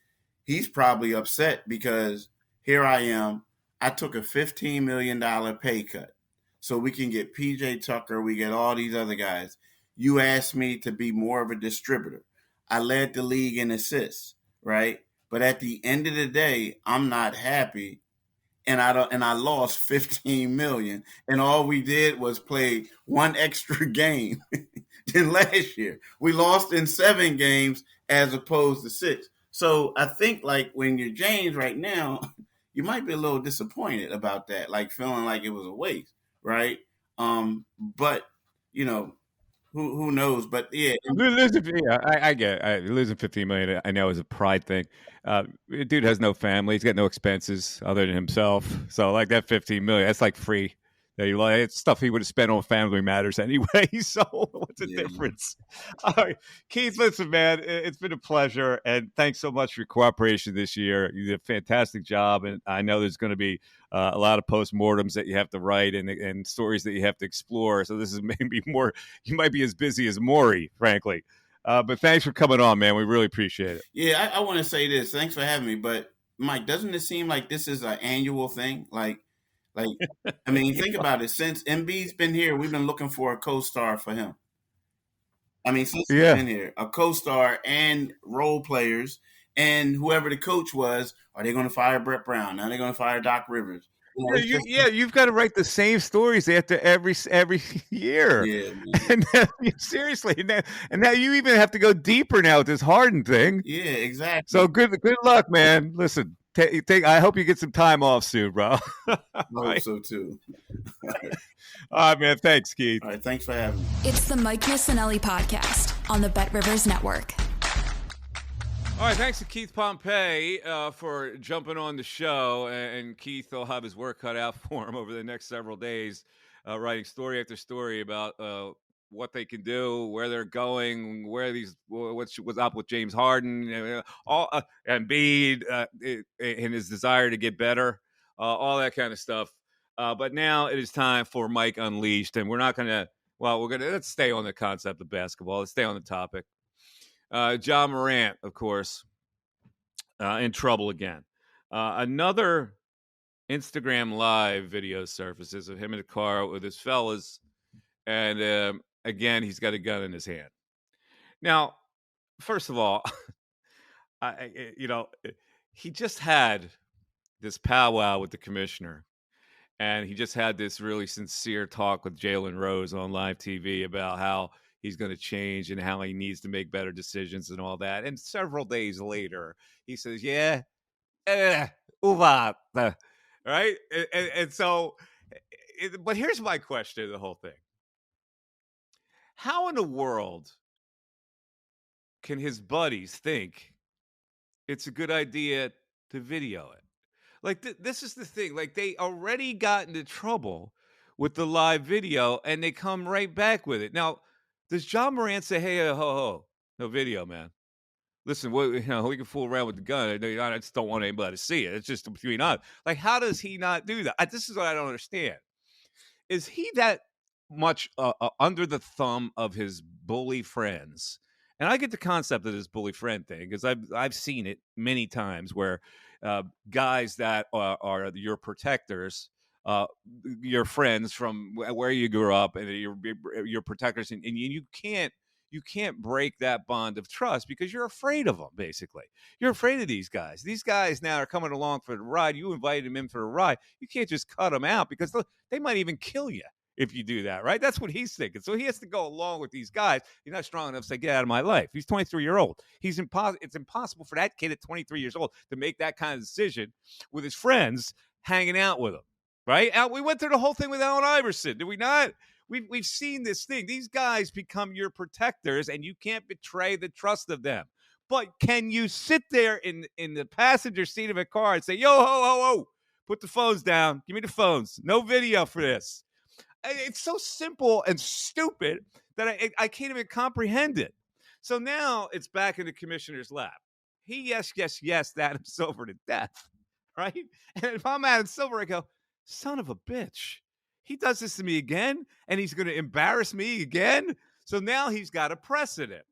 he's probably upset because here I am. I took a $15 million pay cut so we can get PJ Tucker. We get all these other guys. You asked me to be more of a distributor. I led the league in assists, right? But at the end of the day, I'm not happy, and I lost 15 million, and all we did was play one extra game than last year. We lost in 7 games as opposed to 6. So I think, like, when you're James right now, you might be a little disappointed about that, like feeling like it was a waste, right? But you know, who knows? But yeah, Losing, yeah, I get it. Losing 15 million. I know is a pride thing. Dude has no family. He's got no expenses other than himself. So like that 15 million, that's like free. That you like, it's stuff he would have spent on Family Matters anyway. So what's the difference? All right, Keith, listen, man, it's been a pleasure, and thanks so much for your cooperation this year. You did a fantastic job, and I know there's going to be a lot of postmortems that you have to write and stories that you have to explore. So this is maybe more. You might be as busy as Maury, frankly. But thanks for coming on, man. We really appreciate it. Yeah, I want to say this. Thanks for having me. But Mike, doesn't it seem like this is an annual thing? Like, I mean, think about it. Since Embiid's been here, we've been looking for a co-star for him. I mean, since he's been here, a co-star and role players, and whoever the coach was, are they going to fire Brett Brown? Are they going to fire Doc Rivers? You've got to write the same stories after every year. Yeah, and seriously, and now you even have to go deeper now with this Harden thing. Yeah, exactly. So good luck, man. Listen, I hope you get some time off soon, bro. I hope so too. All right, man. Thanks, Keith. All right, thanks for having me. It's the Mike Missanelli Podcast on the BetRivers Network. All right, thanks to Keith Pompey for jumping on the show. And Keith will have his work cut out for him over the next several days, writing story after story about what they can do, where they're going, what's up with James Harden, all Embiid, and his desire to get better, all that kind of stuff. But now it is time for Mike Unleashed, and we're not going to. Well, let's stay on the concept of basketball. Let's stay on the topic. Ja Morant, of course, in trouble again. Another Instagram live video surfaces of him in a car with his fellas, and again, he's got a gun in his hand. Now, first of all, he just had this powwow with the commissioner, and he just had this really sincere talk with Jalen Rose on live TV about how he's going to change and how he needs to make better decisions and all that. And several days later, he says, right? And so, but here's my question to the whole thing. How in the world can his buddies think it's a good idea to video it? Like, this is the thing. Like, they already got into trouble with the live video, and they come right back with it. Now, does Ja Morant say, hey, ho, no video, man? Listen, we can fool around with the gun. I just don't want anybody to see it. It's just between us. Like, how does he not do that? This is what I don't understand. Is he that much under the thumb of his bully friends? And I get the concept of this bully friend thing because I've seen it many times where guys that are your protectors, your friends from where you grew up, and your protectors, and you can't break that bond of trust because you're afraid of them. Basically, you're afraid of these guys. These guys now are coming along for the ride. You invited them in for the ride. You can't just cut them out because they might even kill you if you do that, right? That's what he's thinking. So he has to go along with these guys. He's not strong enough to say, get out of my life. He's 23-year-old. It's impossible for that kid at 23 years old to make that kind of decision with his friends hanging out with him, right? We went through the whole thing with Allen Iverson, did we not? We've seen this thing. These guys become your protectors, and you can't betray the trust of them. But can you sit there in the passenger seat of a car and say, yo, ho, put the phones down. Give me the phones. No video for this. It's so simple and stupid that I can't even comprehend it. So now it's back in the commissioner's lap. He yes, Adam Silver to death, right? And if I'm Adam Silver, I go, son of a bitch. He does this to me again, and he's going to embarrass me again. So now he's got a precedent.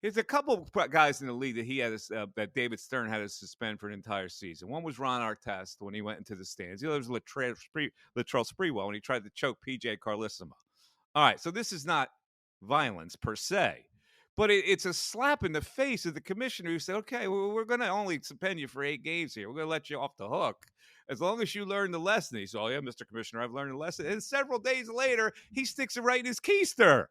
There's a couple of guys in the league that that David Stern had to suspend for an entire season. One was Ron Artest when he went into the stands. The other was Latrell Sprewell when he tried to choke PJ Carlissimo. All right, so this is not violence per se, but it's a slap in the face of the commissioner who said, okay, we're going to only suspend you for 8 games here. We're going to let you off the hook as long as you learn the lesson. He said, oh, yeah, Mr. Commissioner, I've learned the lesson. And several days later, he sticks it right in his keister.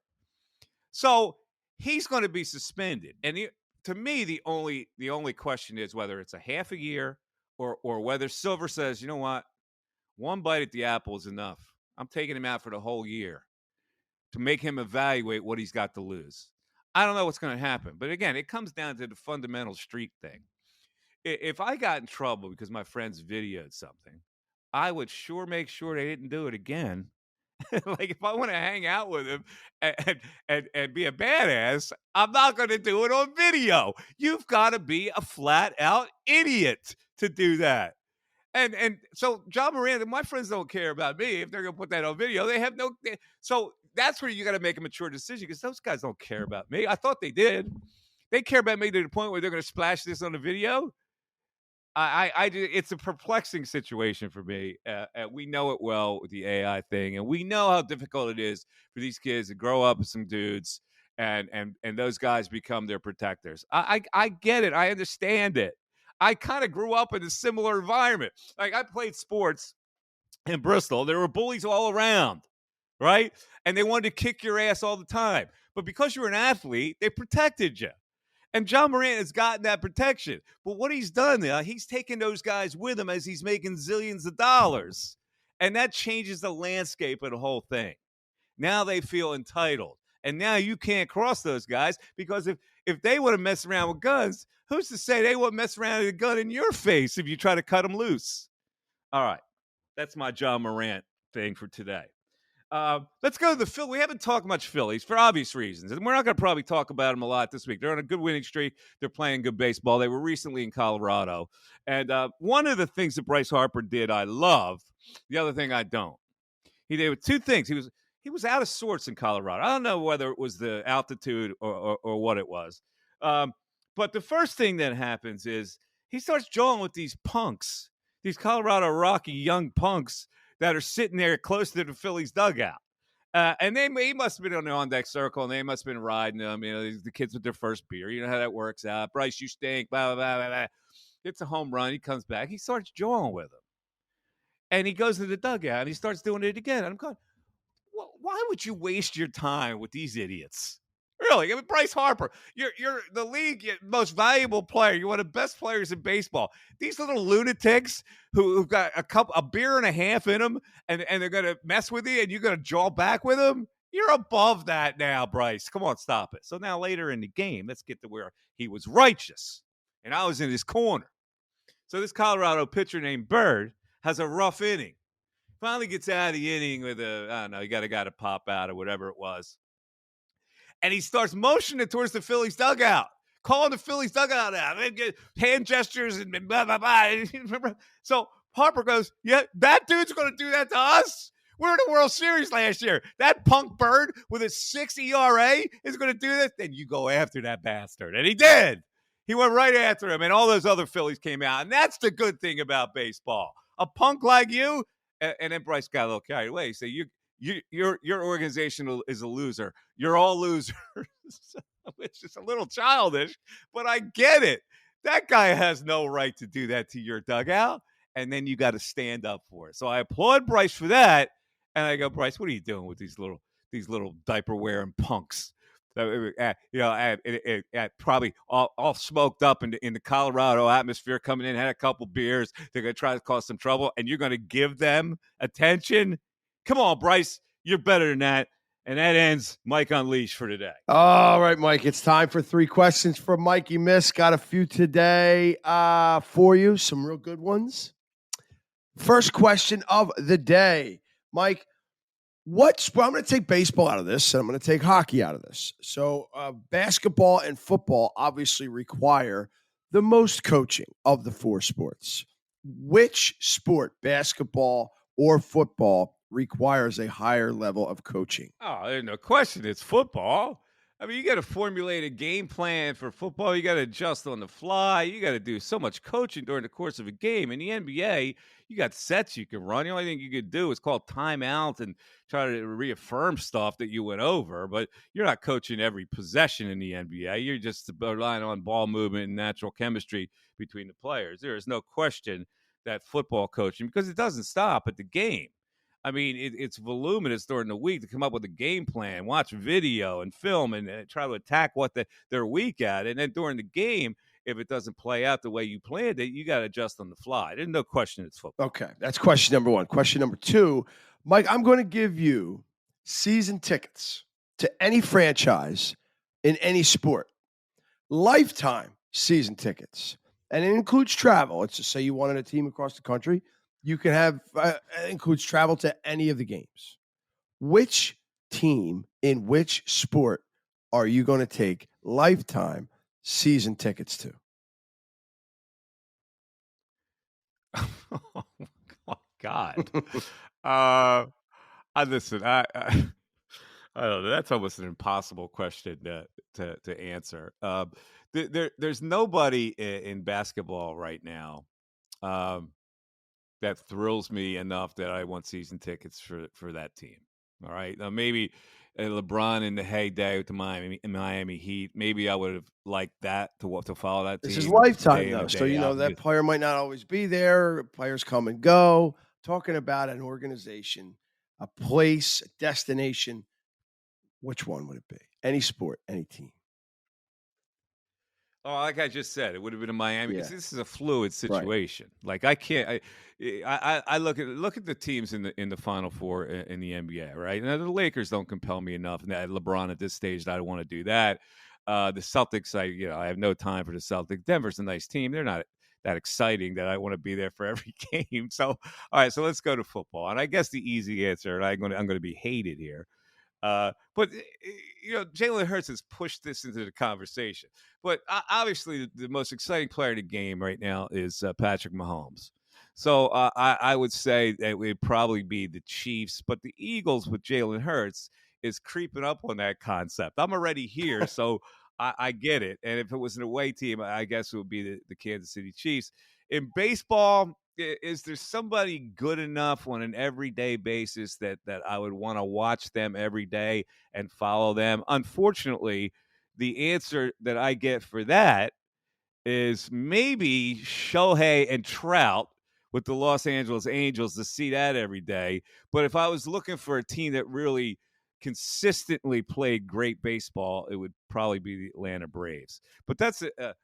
So he's going to be suspended. And to me, the only question is whether it's a half a year or whether Silver says, you know what, one bite at the apple is enough. I'm taking him out for the whole year to make him evaluate what he's got to lose. I don't know what's going to happen. But again, it comes down to the fundamental street thing. If I got in trouble because my friends videoed something, I would sure make sure they didn't do it again. Like if I want to hang out with him and be a badass, I'm not going to do it on video. You've got to be a flat out idiot to do that. And so John Moran and my friends don't care about me if they're going to put that on video. They have no. So that's where you got to make a mature decision because those guys don't care about me. I thought they did. They care about me to the point where they're going to splash this on the video. It's a perplexing situation for me. We know it well with the AI thing, and we know how difficult it is for these kids to grow up with some dudes, and those guys become their protectors. I get it. I understand it. I kind of grew up in a similar environment. Like I played sports in Bristol. There were bullies all around, right? And they wanted to kick your ass all the time. But because you were an athlete, they protected you. And John Morant has gotten that protection. But what he's done now, he's taken those guys with him as he's making zillions of dollars. And that changes the landscape of the whole thing. Now they feel entitled. And now you can't cross those guys because if they want to mess around with guns, who's to say they won't mess around with a gun in your face if you try to cut them loose? All right. That's my John Morant thing for today. Let's go to the Phillies. We haven't talked much Phillies for obvious reasons, and we're not going to probably talk about them a lot this week. They're on a good winning streak. They're playing good baseball. They were recently in Colorado, and one of the things that Bryce Harper did, I love. The other thing, I don't. He did 2 things. He was out of sorts in Colorado. I don't know whether it was the altitude or what it was, but the first thing that happens is he starts jawing with these punks, these Colorado Rocky young punks that are sitting there close to the Phillies dugout. And he must have been on the on-deck circle, and they must have been riding them. You know, the kids with their first beer. You know how that works out. Bryce, you stink, blah, blah, blah, blah. It's a home run. He comes back. He starts jawing with them. And he goes to the dugout, and he starts doing it again. And I'm going, well, why would you waste your time with these idiots? Really? I mean, Bryce Harper, you're the league most valuable player. You're one of the best players in baseball. These little lunatics who've got a beer and a half in them, and they're going to mess with you, and you're going to jaw back with them? You're above that now, Bryce. Come on, stop it. So now later in the game, let's get to where he was righteous, and I was in his corner. So this Colorado pitcher named Bird has a rough inning. Finally gets out of the inning with I don't know, he got a guy to pop out or whatever it was. And he starts motioning towards the Phillies dugout, calling the Phillies dugout out, hand gestures and blah, blah, blah. So Harper goes, yeah, that dude's going to do that to us? We're in the World Series last year. That punk Bird with a 6 ERA is going to do this? Then you go after that bastard. And he did. He went right after him, and all those other Phillies came out. And that's the good thing about baseball. A punk like you, and then Bryce got a little carried away. He said, your organization is a loser. You're all losers. It's just a little childish, but I get it. That guy has no right to do that to your dugout, and then you got to stand up for it. So I applaud Bryce for that, and I go, Bryce, what are you doing with these little diaper wearing punks? Probably all smoked up in the Colorado atmosphere, coming in, had a couple beers. They're going to try to cause some trouble, and you're going to give them attention? Come on, Bryce. You're better than that. And that ends Mike Unleashed for today. All right, Mike. It's time for 3 questions from Mikey Miss. Got a few today for you. Some real good ones. First question of the day. Mike, I'm going to take baseball out of this, and I'm going to take hockey out of this. So basketball and football obviously require the most coaching of the 4 sports. Which sport, basketball or football, requires a higher level of coaching? Oh, there's no question. It's football. I mean, you got to formulate a game plan for football. You got to adjust on the fly. You got to do so much coaching during the course of a game. In the NBA, you got sets you can run. The only thing you could do is call timeout and try to reaffirm stuff that you went over. But you're not coaching every possession in the NBA. You're just relying on ball movement and natural chemistry between the players. There is no question that football coaching, because it doesn't stop at the game. I mean, it's voluminous during the week to come up with a game plan, watch video and film, and try to attack what they're weak at. And then during the game, if it doesn't play out the way you planned it, you got to adjust on the fly. There's no question it's football. Okay, that's question number one. Question number two, Mike, I'm going to give you season tickets to any franchise in any sport. Lifetime season tickets. And it includes travel. Let's just say you wanted a team across the country. You can have, includes travel to any of the games. Which team in which sport are you going to take lifetime season tickets to? Oh, my God. Listen, I don't know. That's almost an impossible question to answer. There's nobody in basketball right now that thrills me enough that I want season tickets for that team. All right. Now, maybe LeBron in the heyday with the Miami Heat, maybe I would have liked that to follow that team. This is lifetime, though. So, that player might not always be there. Players come and go. Talking about an organization, a place, a destination. Which one would it be? Any sport, any team. Oh, like I just said, it would have been in Miami. Yeah. This is a fluid situation. Right. Like I can't. I look at the teams in the Final Four in the NBA. Right now, the Lakers don't compel me enough, and LeBron at this stage, I don't want to do that. The Celtics, I have no time for the Celtics. Denver's a nice team. They're not that exciting that I want to be there for every game. So, all right, so let's go to football. And I guess the easy answer, and I'm going to be hated here. But Jalen Hurts has pushed this into the conversation. But obviously, the most exciting player in the game right now is Patrick Mahomes. So I would say that it would probably be the Chiefs, but the Eagles with Jalen Hurts is creeping up on that concept. I'm already here, so I get it. And if it was an away team, I guess it would be the Kansas City Chiefs. In baseball, is there somebody good enough on an everyday basis that I would want to watch them every day and follow them? Unfortunately, the answer that I get for that is maybe Shohei and Trout with the Los Angeles Angels, to see that every day. But if I was looking for a team that really consistently played great baseball, it would probably be the Atlanta Braves. But that's an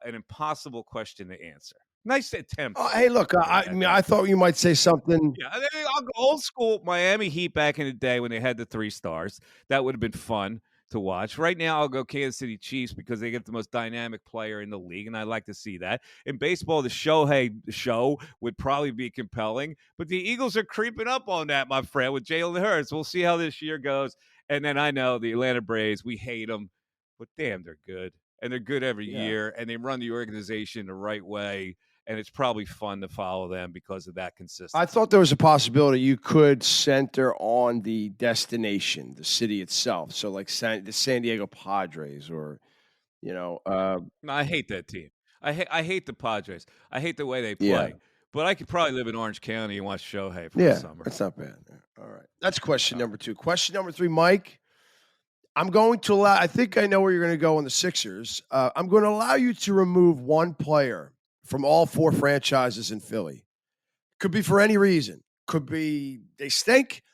impossible question to answer. Nice attempt. Oh, hey, look, I thought you might say something. Yeah, I'll go old school Miami Heat back in the day when they had the 3 stars. That would have been fun to watch. Right now, I'll go Kansas City Chiefs because they get the most dynamic player in the league, and I like to see that. In baseball, the Shohei show would probably be compelling, but the Eagles are creeping up on that, my friend, with Jalen Hurts. We'll see how this year goes. And then I know the Atlanta Braves, we hate them, but damn, they're good. And they're good every year, and they run the organization the right way. And it's probably fun to follow them because of that consistency. I thought there was a possibility you could center on the destination, the city itself. So like the San Diego Padres or, No, I hate that team. I hate the Padres. I hate the way they play. Yeah. But I could probably live in Orange County and watch Shohei for the summer. That's not bad. All right. That's question number 2. Question number 3, Mike. I'm going to allow – I think I know where you're going to go on the Sixers. I'm going to allow you to remove one player from all 4 franchises in Philly. Could be for any reason. Could be they stink,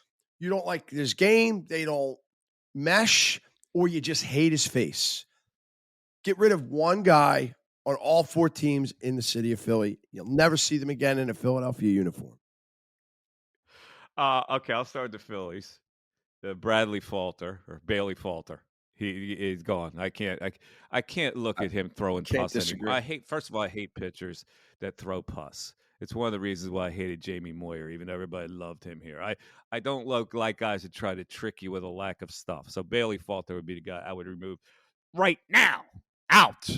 you don't like this game, they don't mesh, or you just hate his face. Get rid of one guy on all 4 teams in the city of Philly. You'll never see them again in a Philadelphia uniform. Okay, I'll start with the Phillies. Bradley Falter or Bailey Falter. He's gone. I can't look at him throwing pus anymore. First of all, I hate pitchers that throw pus. It's one of the reasons why I hated Jamie Moyer, even though everybody loved him here. I don't like guys that try to trick you with a lack of stuff. So Bailey Falter would be the guy I would remove right now. Out.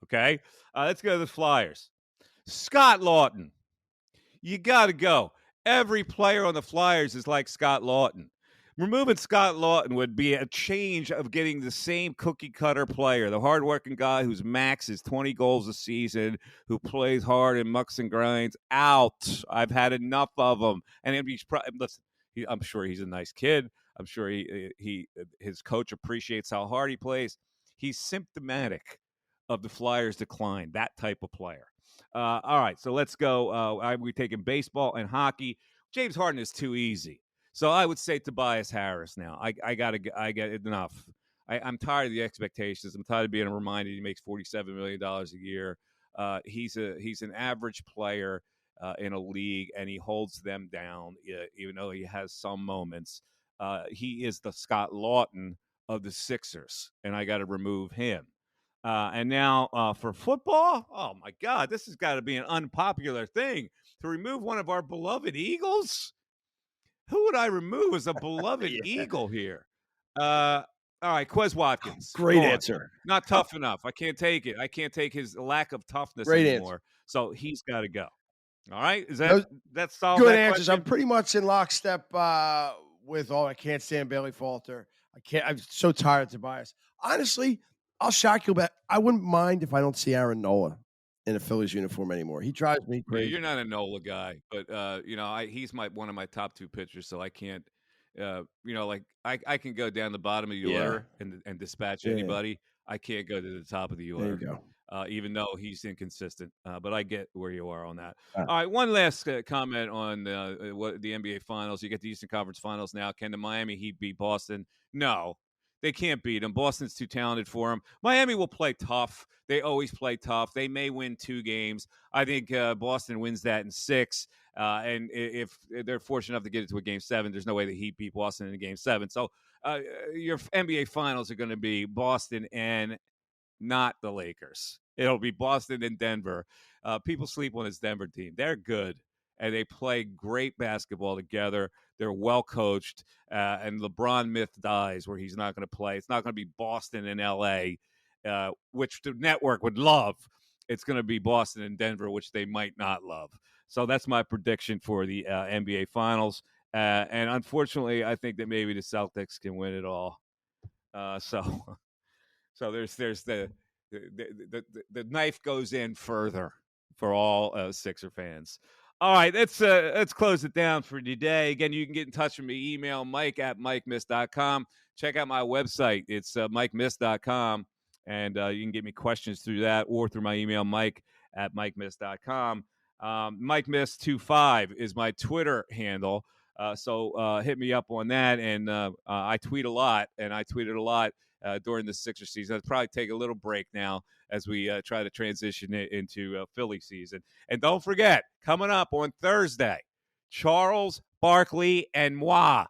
Okay? Let's go to the Flyers. Scott Lawton. You got to go. every player on the Flyers is like Scott Lawton. Removing Scott Lawton would be a change of getting the same cookie-cutter player, the hardworking guy whose max is 20 goals a season, who plays hard and mucks and grinds, out. I've had enough of him. And listen, I'm sure he's a nice kid. I'm sure his coach appreciates how hard he plays. He's symptomatic of the Flyers' decline, that type of player. All right, so let's go. We're taking baseball and hockey. James Harden is too easy. So I would say Tobias Harris now. I get enough. I'm tired of the expectations. I'm tired of being reminded he makes $47 million a year. He's an average player in a league, and he holds them down, even though he has some moments. He is the Scott Lawton of the Sixers, and I got to remove him. And now for football, oh, my God, this has got to be an unpopular thing to remove one of our beloved Eagles. Who would I remove as a beloved Eagle here? All right, Quez Watkins. Great answer. Not tough enough. I can't take it. I can't take his lack of toughness anymore. Answer. So he's got to go. All right, is that solved? Good that answers. question? I'm pretty much in lockstep with all. I can't stand Bailey Falter. I'm so tired of Tobias. Honestly, I'll shock you, but I wouldn't mind if I don't see Aaron Nola in a Phillies uniform anymore. He drives me crazy. Yeah, you're not a Nola guy, but he's one of my top two pitchers, so I can't. I can go down the bottom of the order and dispatch anybody. I can't go to the top of the order. There you go. Even though he's inconsistent, but I get where you are on that. All right, one last comment on the NBA Finals. You get the Eastern Conference Finals now. Can the Miami Heat beat Boston? No. They can't beat them. Boston's too talented for them. Miami will play tough. They always play tough. They may win 2 games. I think Boston wins that in 6. And if they're fortunate enough to get it to a Game 7, there's no way the Heat beat Boston in a Game 7. So your NBA Finals are going to be Boston and not the Lakers. It'll be Boston and Denver. People sleep on this Denver team. They're good, and they play great basketball together. They're well coached, and LeBron myth dies where he's not going to play. It's not going to be Boston and L.A., which the network would love. It's going to be Boston and Denver, which they might not love. So that's my prediction for the NBA Finals. And unfortunately, I think that maybe the Celtics can win it all. So there's the knife goes in further for all Sixer fans. All right, let's close it down for today. Again, you can get in touch with me. Email mike@mikemiss.com. Check out my website. It's mikemiss.com, and you can get me questions through that or through my email, mike@mikemiss.com. MikeMiss25 is my Twitter handle, so hit me up on that. And I tweet a lot, and I tweeted a lot during the Sixer season. I'll probably take a little break now as we try to transition it into Philly season. And don't forget, coming up on Thursday, Charles Barkley and moi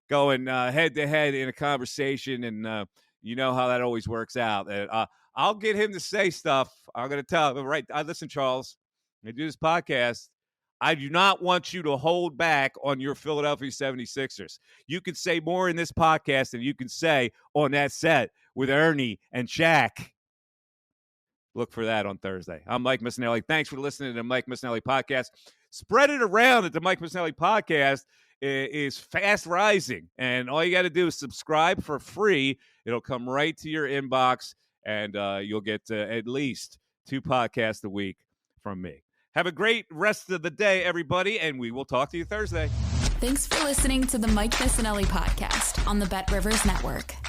going head-to-head in a conversation, and you know how that always works out. I'll get him to say stuff. I'm going to tell him, right, listen, Charles, I do this podcast. I do not want you to hold back on your Philadelphia 76ers. You can say more in this podcast than you can say on that set with Ernie and Shaq. Look for that on Thursday. I'm Mike Missanelli. Thanks for listening to the Mike Missanelli Podcast. Spread it around that the Mike Missanelli Podcast is fast rising. And all you got to do is subscribe for free. It'll come right to your inbox, and you'll get at least 2 podcasts a week from me. Have a great rest of the day, everybody, and we will talk to you Thursday. Thanks for listening to the Mike Missanelli Podcast on the BetRivers Network.